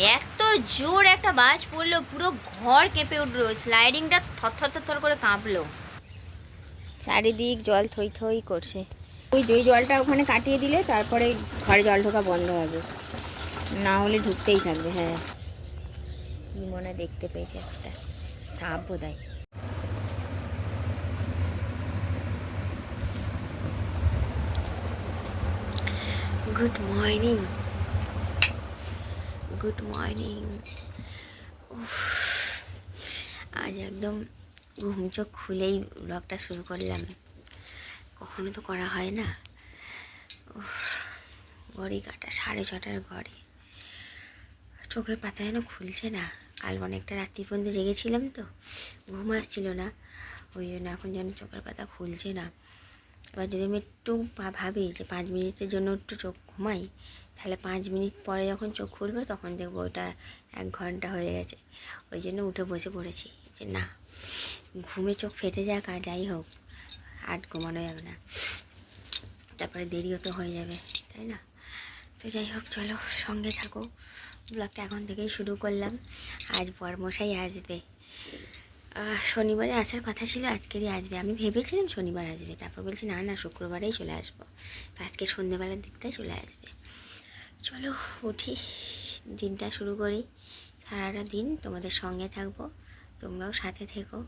এত জোর একটা বাজ পড়লো, পুরো ঘর কেঁপে উঠলো, স্লাইডিংটা থর করে কাঁপলো। চারিদিক জল থই থই করছে। ওই জলটা ওখানে কাটিয়ে দিলে তারপরে ঘরে জল ঢোকা বন্ধ হবে, না হলে ঢুকতেই থাকবে। হ্যাঁ, কি মনে দেখতে পেয়েছে একটা সাপ বোধহয়। Good morning, good morning. আজ একদম ঘুম চোখ খুলেই ব্লগটা শুরু করলাম, কখনো তো করা হয় না। ঘড়ি কাটা 6:30 ঘরে, চোখের পাতা যেন খুলছে না। কাল অনেকটা রাত্রি পর্যন্ত জেগেছিলাম তো, ঘুম আসছিল না, ওই জন্য এখন যেন চোখের পাতা খুলছে না। এবার যদি আমি একটু ভাবি যে 5 মিনিটের জন্য একটু চোখ ঘুমাই, তাহলে 5 মিনিট পরে যখন চোখ খুলবে তখন দেখবো ওটা 1 ঘন্টা হয়ে গেছে। ওই জন্য উঠে বসে পড়েছি যে না, ঘুমে চোখ ফেটে যাক আর যাই হোক, আর ঘুমানো যাবে না, তারপরে দেরিও তো হয়ে যাবে, তাই না? তো যাই হোক, চলো সঙ্গে থাকো, ব্লগটা এখন থেকেই শুরু করলাম। আজ বরমশাই আসবে, শনিবারে আসার কথা ছিল, আজকেরই আসবে। আমি ভেবেছিলাম শনিবার আসবে, তারপর বলছি না না, শুক্রবারেই চলে আসবো, তো আজকে সন্ধ্যেবেলার দিকটাই চলে আসবে। চলো উঠি, দিনটা শুরু করি। সারাটা দিন তোমাদের সঙ্গে থাকবো, তোমরাও সাথে থেকো।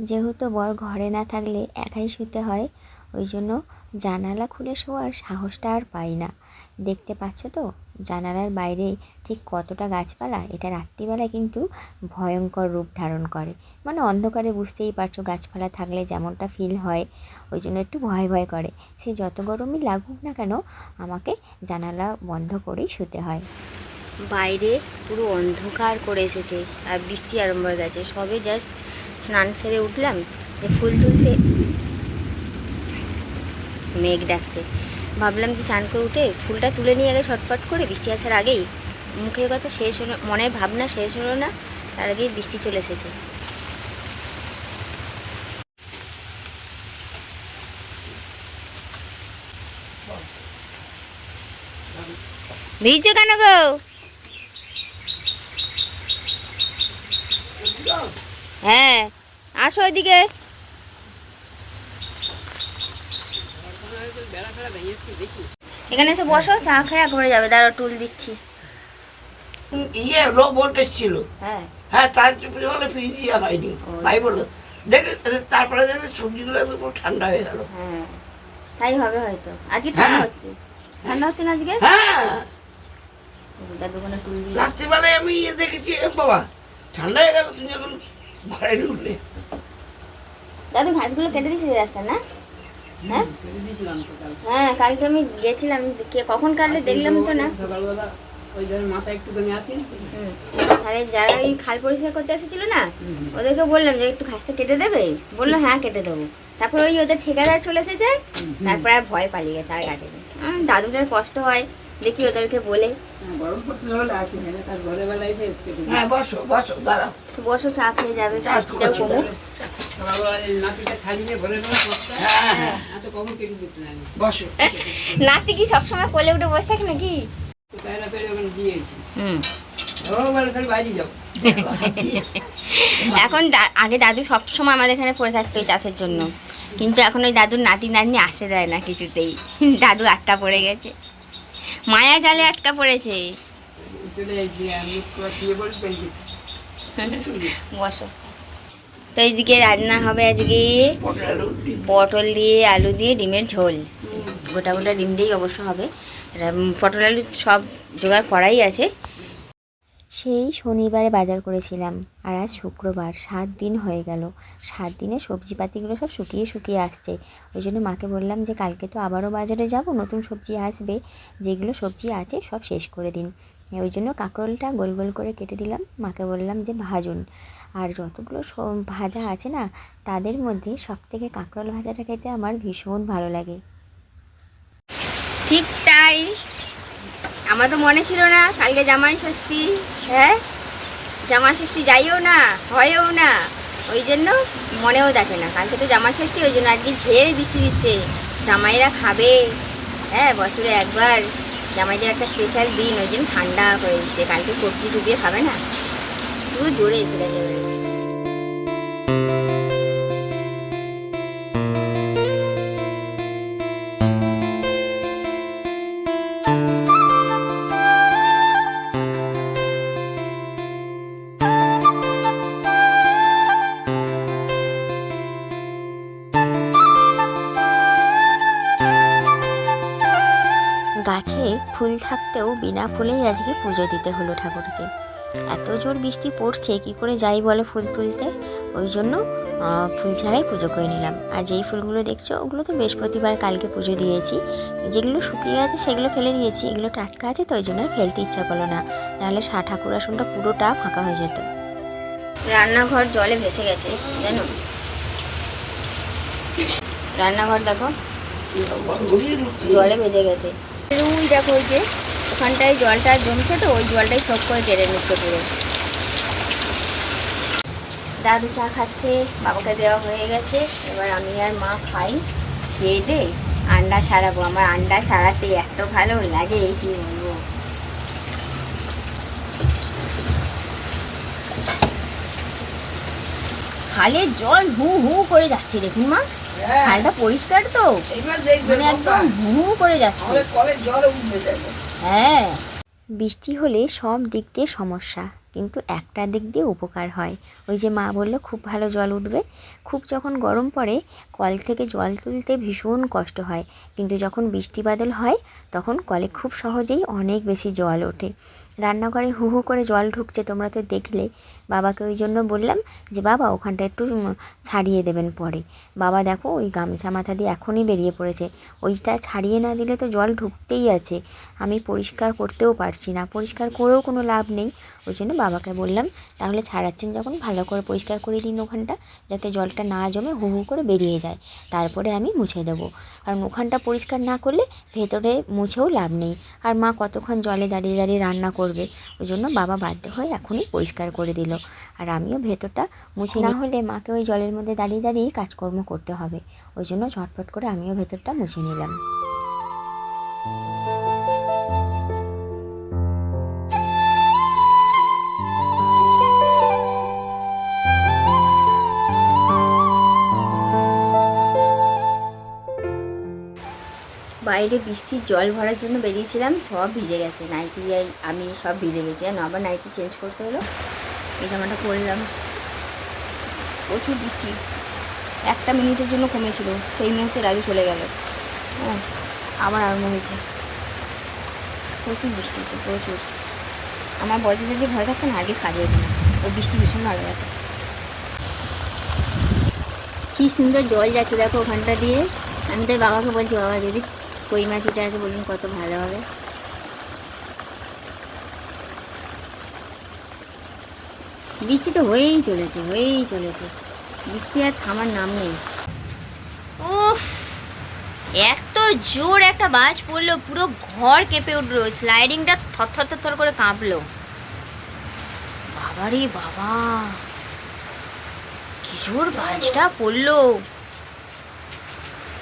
যেহেতু বর ঘরে না থাকলে একাই শুতে হয়, ওই জন্য জানালা খুলে শোয়ার সাহসটা আর পাই না। দেখতে পাচ্ছ তো জানালার বাইরে ঠিক কতটা গাছপালা, এটা রাত্রিবেলায় কিন্তু ভয়ঙ্কর রূপ ধারণ করে। মানে অন্ধকারে বুঝতেই পারছো গাছপালা থাকলে যেমনটা ফিল হয়, ওই জন্য একটু ভয় ভয় করে। সে যত গরমই লাগুক না কেন, আমাকে জানালা বন্ধ করেই শুতে হয়। বাইরে পুরো অন্ধকার করে এসেছে আর বৃষ্টি আরম্ভ হয়ে গেছে। সবে জাস্ট স্নান সেরে উঠলাম, যে ফুল তুলতে মেঘ ডাকছে, ভাবলাম যে স্নান করে উঠে ফুলটা তুলে নিয়ে আগে ছটফট করে, বৃষ্টি আসার আগেই। মুখের কথা শেষ হলো, মনের ভাবনা শেষ হলো না, তার আগেই বৃষ্টি চলে এসেছে। ভিজছো কেন গো? হ্যাঁ, আসো ওইদিকে। এখানে এসে বসো, চা খেয়ে একবারে যাবে। দাঁড়াও, টুল দিচ্ছি। লো ভোল্টেজ ছিল। হ্যাঁ হ্যাঁ, তার জন্য ফ্রিজ ইয়ে হয়নি, ভাই বললো। দেখে তারপরে দেখলে সবজিগুলো পুরো ঠান্ডা হয়ে গেল। হ্যাঁ, তাই হবে হয়তো। আজকে ঠান্ডা হচ্ছে, ঠান্ডা হচ্ছে না আজকে? হ্যাঁ, দাদুখানে টুল দিয়ে রাত্রিবেলায় আমি দেখেছি, বাবা ঠান্ডা হয়ে গেল তুমি যখন ঘরে ঢুকলে। দাদু ঘাসগুলো কেটে দিয়েছিলে রাস্তা না? হ্যাঁ হ্যাঁ, কালকে আমি গেছিলাম, কখন কাটলে দেখলাম তো না। আরে যারা ওই খাল পরিষ্কার করতে এসেছিল না, ওদেরকে বললাম যে একটু ঘাসটা কেটে দেবে, বললো হ্যাঁ কেটে দেবো। তারপর ওই ওদের ঠিকাদার চলে এসেছে, তারপর আর ভয় পালিয়ে গেছে, আর কাটেনি। দাদুটার কষ্ট হয়, দেখি ওদেরকে বলে। হ্যাঁ, বসো বসো, দাঁড়াও, বসো, চা খেয়ে যাবে, বৃষ্টিটাও কমুক। বসো। নাতি কি সবসময় কোলে উঠে বসে থাকে নাকি? এখন আগে দাদু সবসময় আমাদের এখানে পড়ে থাকতো ওই চাষের জন্য, কিন্তু এখন ওই দাদুর নাতি নাতনি আসতে দেয় না কিছুতেই। দাদু আটকা পড়ে গেছে, মায়া জালে আটকা পড়েছে। বসো। তো এইদিকে রান্না হবে আজকে পটল দিয়ে আলু দিয়ে ডিমের ঝোল। গোটা গোটা ডিম দিয়েই অবশ্য হবে, পটল আলু সব জোগাড় করাই আছে। সেই শনিবারে বাজার করেছিলাম, আর আজ শুক্রবার, 7 দিন হয়ে গেল। 7 দিনে সবজিপাতিগুলো সব শুকিয়ে শুকিয়ে আসছে। ওই জন্য মাকে বললাম যে কালকে তো আবারও বাজারে যাব, নতুন সবজি আসবে, যেগুলো সবজি আছে সব শেষ করে দিন। ওই জন্য কাঁকরোলটা গোল গোল করে কেটে দিলাম, মাকে বললাম যে ভাজুন। আর যতগুলো ভাজা আছে না, তাদের মধ্যে সবথেকে কাঁকরোল ভাজাটা খেতে আমার ভীষণ ভালো লাগে। ঠিক তাই, আমার তো মনে ছিল না কালকে জামাই ষষ্ঠী। হ্যাঁ, জামাই ষষ্ঠী যাইও না, হয়ও না, ওই জন্য মনেও দেখে না। কালকে তো জামাই ষষ্ঠী, ওই জন্য আজকে ঝেড়ে বৃষ্টি দিচ্ছে, জামাইরা খাবে। হ্যাঁ, বছরে একবার জামাইদের একটা স্পেশাল দিন, ওই জন্য ঠান্ডা করে দিচ্ছে। কালকে সবজি ডুবিয়ে খাবে না, পুরো জোরে এসে গেছে। গাছে ফুল থাকতেও বিনা ফুলেই আজকে পুজো দিতে হলো ঠাকুরকে। এত জোর বৃষ্টি পড়ছে, কি করে যাই বলে ফুল তুলতে, ওই জন্য ফুল ছাড়াই পুজো করে নিলাম। আর যেই ফুলগুলো দেখছো ওগুলো তো বৃহস্পতিবার কালকে পুজো দিয়েছি, যেগুলো শুকিয়ে গেছে সেগুলো ফেলে দিয়েছি, এগুলো টাটকা আছে তো ওই জন্য আর ফেলতে ইচ্ছা করলো না, নাহলে ঠাকুর আসনটা পুরোটা ফাঁকা হয়ে যেত। রান্নাঘর জলে ভেসে গেছে জানো, রান্নাঘর দেখো জলে ভেসে গেছে। ওই দেখো, ওই যে ওখানটায় জলটা জমছে তো, ওই জলটাই সব করে টেনে নিচ্ছে পুরো। দাদু চা খাচ্ছে, বাবাকে দেওয়া হয়ে গেছে, এবার আমি আর মা খাই, খেয়ে দে আন্ডা ছাড়াবো। আমার আন্ডা ছাড়াতে এত ভালো লাগে কি বলবো। খালের জল হু হু করে যাচ্ছে, দেখুন মা, খালটা পরিষ্কার তো, মানে একদম হু হু করে যাচ্ছে। হ্যাঁ, বৃষ্টি হলে সব দিক দিয়ে সমস্যা, কিন্তু একটা দিক দিয়ে উপকার হয়। ওই যে মা বললো খুব ভালো জল উঠবে। খুব যখন গরম পড়ে কল থেকে জল তুলতে ভীষণ কষ্ট হয়, কিন্তু যখন বৃষ্টি বাদল হয় তখন কলে খুব সহজেই অনেক বেশি জল ওঠে। রান্নাঘরে হু হু করে জল ঢুকছে, তোমরা তো দেখলে। বাবাকে ওই জন্য বললাম যে বাবা ওখানটা একটু ছাড়িয়ে দেবেন পরে। বাবা দেখো ওই গামছা মাথা দিয়ে এখনই বেরিয়ে পড়েছে, ওইটা ছাড়িয়ে না দিলে তো জল ঢুকতেই আছে, আমি পরিষ্কার করতেও পারছি না, পরিষ্কার করেও কোনো লাভ নেই। ওই জন্য বাবাকে বললাম তাহলে ছাড়াচ্ছেন যখন ভালো করে পরিষ্কার করে দিন ওখানটা, যাতে জলটা না জমে হু হু করে বেরিয়ে যায়, তারপরে আমি মুছে দেবো। কারণ ওখানটা পরিষ্কার না করলে ভেতরে মুছেও লাভ নেই, আর মা কতক্ষণ জলে দাঁড়িয়ে দাঁড়িয়ে রান্না করবে। ওই জন্য বাবা বাধ্য হয়ে এখনই পরিষ্কার করে দিল, আর আমিও ভেতরটা মুছে, না হলে মাকে ওই জলের মধ্যে দাঁড়িয়ে দাঁড়িয়ে কাজকর্ম করতে হবে। ওই জন্য ঝটপট করে আমিও ভেতরটা মুছে নিলাম। বাইরে বৃষ্টির জল ভরার জন্য বেরিয়েছিলাম, সব ভিজে গেছে, নাইটি আমি সব ভিজে গেছি, আর আবার নাইটি চেঞ্জ করতে হলো। এই জামাটা পরলাম, প্রচুর বৃষ্টি, একটা মিনিটের জন্য কমেছিল, সেই মুহূর্তে রাজু চলে গেল। হ্যাঁ, আবার আরম্ভ হয়েছে, প্রচুর বৃষ্টি হচ্ছে, প্রচুর। আমার বয়সে যদি ঘরে থাকতো না হারগিস কাজে হতো না, ও বৃষ্টি ভীষণ ভালোবাসে। কী সুন্দর জল যাচ্ছে দেখো ওখানটা দিয়ে। আমি তাই বাবাকে বলছি, বাবা যদি কই মাছ উঠে আছে বলুন কত ভালো হবে। বৃষ্টি তো হয়েই চলেছে, হয়েই চলেছে, বৃষ্টি আর থামার নাম নেই। উফ, এত জোর একটা বাজ পড়লো, পুরো ঘর কেঁপে উঠলো, স্লাইডিংটা থর থর করে কাঁপলো। বাবারে বাবা, কি জোর বাজটা পড়লো।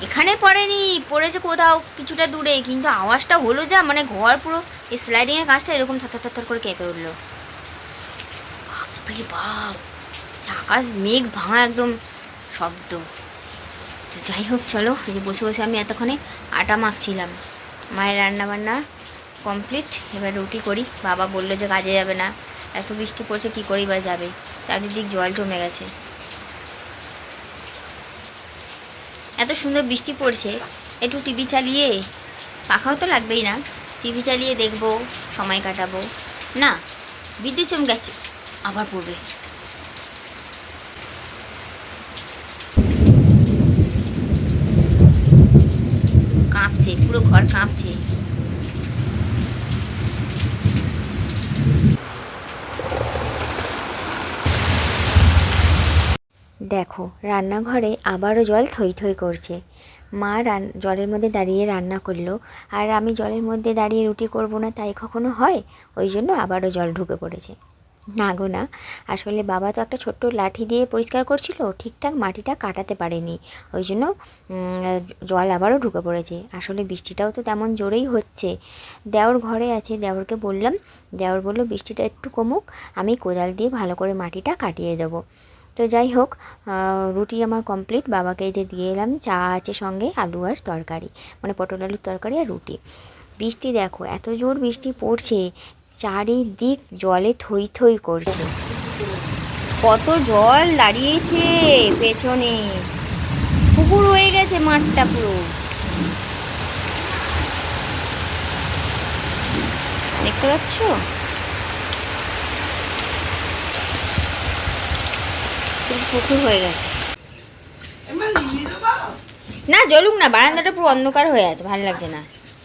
এখানে পড়েনি, পড়েছে কোথাও কিছুটা দূরে, কিন্তু আওয়াজটা হলো যা, মানে ঘর পুরো এই স্লাইডিংয়ের কাজটা এরকম থর করে কেঁপে উঠলো। বাপরে বাপ, আকাশ মেঘ ভাঙা একদম শব্দ। তো যাই হোক চলো, এই যে বসে বসে আমি এতক্ষণে আটা মাখছিলাম। মায়ের রান্না বান্না কমপ্লিট, এবার রুটি করি। বাবা বললো যে কাজে যাবে না, এত বৃষ্টি পড়ছে কী করি বা যাবে, চারিদিক জল জমে গেছে। এত সুন্দর বৃষ্টি পড়ছে, একটু টিভি চালিয়ে, পাখাও তো লাগবেই না, টিভি চালিয়ে দেখবো, সময় কাটাবো। না, বিদ্যুৎ চমকাচ্ছে, আবার পড়বে। কাঁপছে, পুরো ঘর কাঁপছে। দেখো রান্নাঘরে আবারও জল থই থই করছে। মা জলের মধ্যে দাঁড়িয়ে রান্না করলো, আর আমি জলের মধ্যে দাঁড়িয়ে রুটি করব না তাই কখনো হয়? ওই জন্য আবারও জল ঢুকে পড়েছে। না গো না, আসলে বাবা তো একটা ছোট্ট লাঠি দিয়ে পরিষ্কার করছিল, ঠিকঠাক মাটিটা কাটাতে পারেনি, ওই জন্য জল আবারও ঢুকে পড়েছে। আসলে বৃষ্টিটাও তো তেমন জোরেই হচ্ছে। দেওর ঘরে আছে, দেওরকে বললাম, দেওর বললো বৃষ্টিটা একটু কমুক, আমি কোদাল দিয়ে ভালো করে মাটিটা কাটিয়ে দেবো। তো যাই হোক, রুটি আমার কমপ্লিট। বাবাকে যে দিয়ে এলাম, চা আছে সঙ্গে, আলু আর তরকারি, মানে পটল আলুর তরকারি আর রুটি। বৃষ্টি দেখো, এত জোর বৃষ্টি পড়ছে, চারিদিক জলে থই থই করছে। কত জল দাঁড়িয়েছে পেছনে, পুকুর হয়ে গেছে মাঠটা পুরো। দেখতে পাচ্ছ? পুকুর হয়ে গেছে। না জ্বলুক না, বারান্দাটা পুরো অন্ধকার হয়ে আছে, ভালো লাগছে না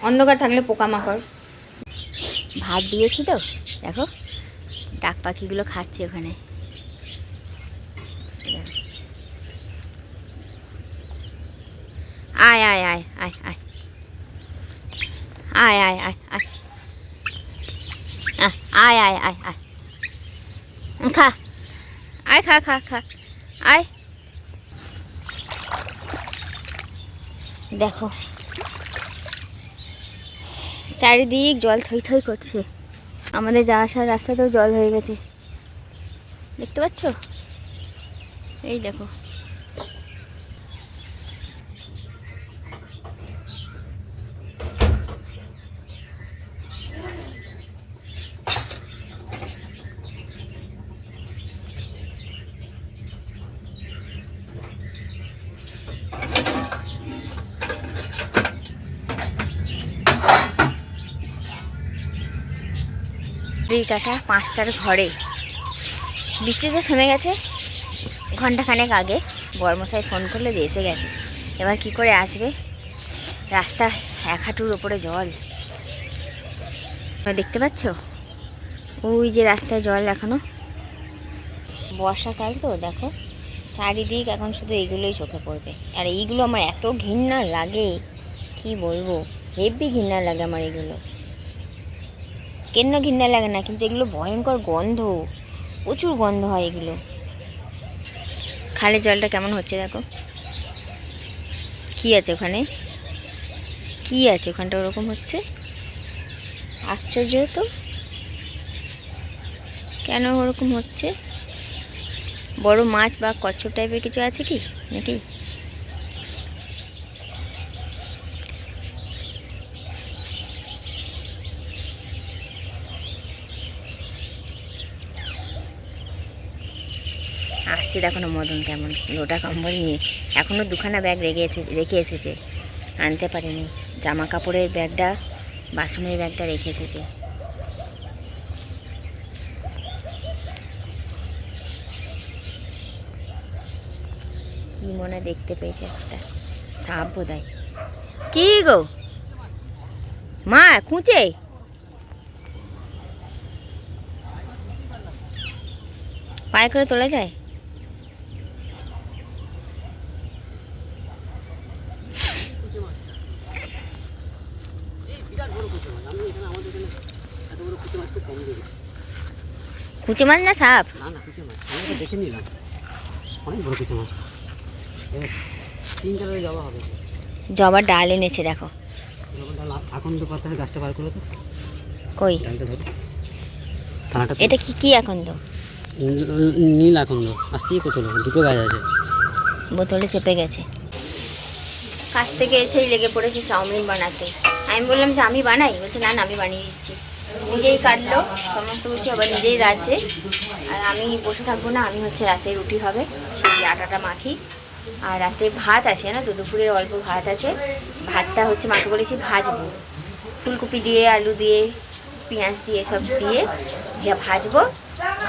অন্ধকার থাকলে, পোকামাকড়। ভাত দিয়েছি তো, দেখো ডাক পাখিগুলো খাচ্ছে ওখানে। আয় আয় আয় আয় আয় আয় আয় আয় আয় আয় আয় আয় আয় খা, আয় খা খা খা, আয়। দেখো চারিদিক জল থই থই করছে, আমাদের যাওয়া আসার রাস্তাতেও জল হয়ে গেছে, দেখতে পাচ্ছ? এই দেখো। কাটা 5টার ঘরে বৃষ্টিতে থেমে গেছে ঘন্টাখানেক আগে। বর্মশাই ফোন করলে যে এসে গেছে, এবার কি করে আসবে? রাস্তা 1 হাঁটুর ওপরে জল, দেখতে পাচ্ছ? ওই যে রাস্তায় জল এখনো। বর্ষাকাল তো দেখো, চারিদিক এখন শুধু এইগুলোই চোখে পড়বে। আর এইগুলো আমার এত ঘৃণা লাগে, কি বলবো, হেভি ঘৃণা লাগে আমার এগুলো। কেন ঘৃণা লাগে না, কিন্তু এগুলো ভয়ঙ্কর গন্ধ, প্রচুর গন্ধ হয় এগুলো। খালের জলটা কেমন হচ্ছে দেখো, কি আছে ওখানে, কি আছে ওখানটা ওরকম হচ্ছে, আশ্চর্য তো, কেন ওরকম হচ্ছে? বড় মাছ বা কচ্ছপ টাইপের কিছু আছে কি নাকি? আসছে দেখো না মদন কেমন, লোটা কম্বল নিয়ে, এখনও 2খানা ব্যাগ রেখে এসেছে, আনতে পারেনি। জামা কাপড়ের ব্যাগটা, বাসনের ব্যাগটা রেখে এসেছে। কি মনে দেখতে পেয়েছে একটা সাপ বোধহয়। কি গো মা, খুঁচে পায়ে করে তোলা যায়? কুচে মাছ না সাপ? না না কুচে মাছ, আমি দেখে নিলাম অনেক বড় কুচে মাছ। 3 কালারের জবা হবে। জবার ডাল এনেছে দেখো। জবার ডাল আকন্দ পাতার গাছটা বার করো তো, কই ডালটা ধরো, থানাটা। এটা কি কি এখন তো? নীল আকন্দ, আসতেই কত দুটো গাছ আছে। বোতলে চেপে গেছে। কাছ থেকে এসেই লেগে পড়েছি চাউমিন বানাতে। আমি বললাম যে আমি বানাই, বলছে না না আমি বানিয়ে দিচ্ছি। নিজেই কাটলো সমস্ত কিছু, আবার নিজেই রাঁধছে। আর আমি বসে থাকবো না, আমি হচ্ছে রাতে রুটি হবে, সেই আটাটা মাখি। আর রাতে ভাত আছে না তো, দুপুরের অল্প ভাত আছে, ভাতটা হচ্ছে মাকে বলেছি ভাজবো, ফুলকপি দিয়ে, আলু দিয়ে, পেঁয়াজ দিয়ে, সব দিয়ে ভাজবো,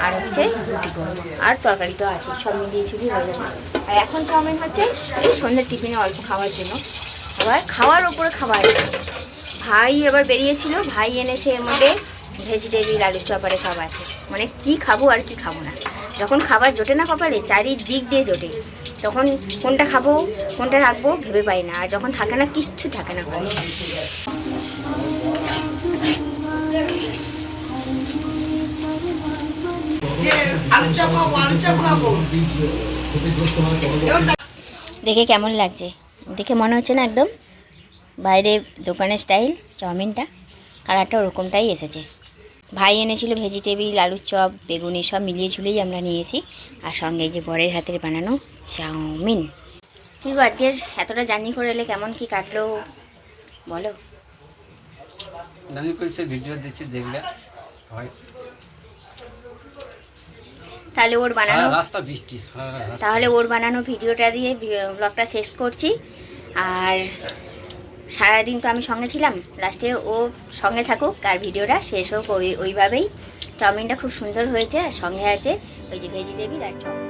আর হচ্ছে রুটি করবো, আর তরকারি তো আছে, সব মিলিয়ে চুলি হয়ে যাবে। আর এখন চাউমিন হচ্ছে এই সন্ধ্যার টিফিনে অল্প খাওয়ার জন্য, আবার খাওয়ার ওপরে খাবার। ভাই এবার বেরিয়েছিল, ভাই এনেছে এর মধ্যে ভেজিটেবিল, আলুর চপারে সব আছে, মানে কি খাবো আর কি খাবো না। যখন খাবার জোটে না কপালে, চারিদিক দিয়ে জোটে, তখন কোনটা খাবো কোনটা রাখবো ভেবে পাই না। আর যখন থাকে না, কিচ্ছু থাকে না ঘরে। আলু চপ খাবো, আলু চপ খাবো। দেখে কেমন লাগছে? দেখে মনে হচ্ছে না একদম বাইরে দোকানের স্টাইল চাউমিনটা? কালারটা ওরকমটাই এসেছে। ভাই এনেছিল ভেজিটেবিল, আলুর চপ, বেগুনি সব মিলিয়ে ঝুলিয়েই আমরা নিয়েছি। আর সঙ্গে এই যে বরের হাতের বানানো চাউমিন। কী গো, আজকে এতটা জার্নি করে এলে কেমন কি কাটলো বলো? জানি করেছে ভিডিও দিচ্ছি, দেখলে হয়। তাহলে ওর বানানো রাস্তা বৃষ্টি, তাহলে ওর বানানো ভিডিওটা দিয়ে ব্লগটা শেষ করছি। আর সারাদিন তো আমি সঙ্গে ছিলাম, লাস্টে ও সঙ্গে থাকুক আর ভিডিওটা শেষ হোক ওইভাবেই। চাউমিনটা খুব সুন্দর হয়েছে, আর সঙ্গে আছে ওই যে ভেজিটেবিল আর চপ।